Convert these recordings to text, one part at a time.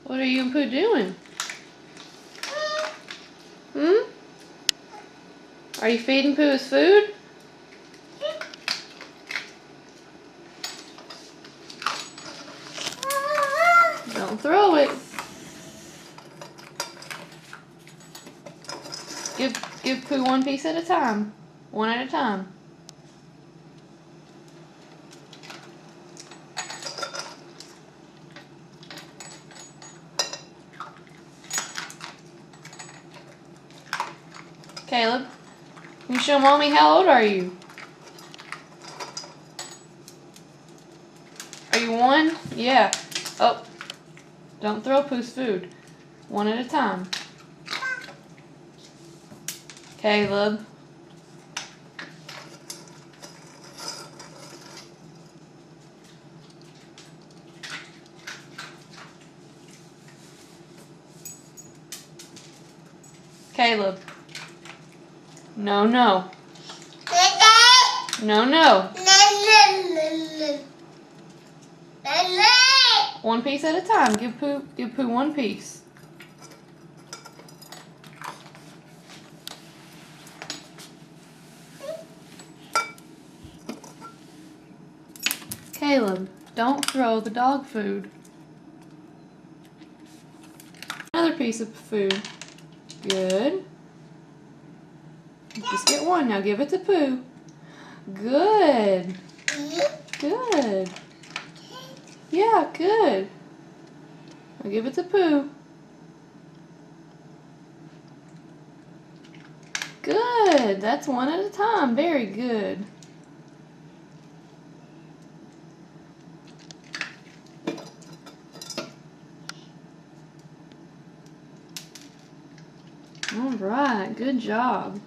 What are you and Pooh doing? Hmm? Are you feeding Pooh his food? Don't throw it. Give Pooh one piece at a time. One at a time. Caleb, can you show Mommy how old are you? Are you 1? Yeah. Oh, don't throw Pooh's food. One at a time. Caleb. Caleb. No, no. No, no. One piece at a time. Give Pooh one piece. Caleb, don't throw the dog food. Another piece of food. Good. Just get one. Now give it to Pooh. Good. Good. Yeah, good. Now give it to Pooh. Good. That's one at a time. Very good. All right. Good job.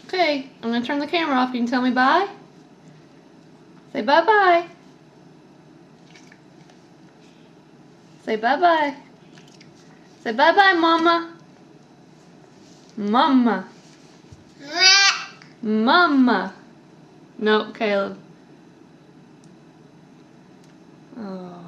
Okay, I'm going to turn the camera off. You can tell me bye. Say bye-bye. Say bye-bye. Say bye-bye, Mama. Mama. Mama. No, Caleb. Oh.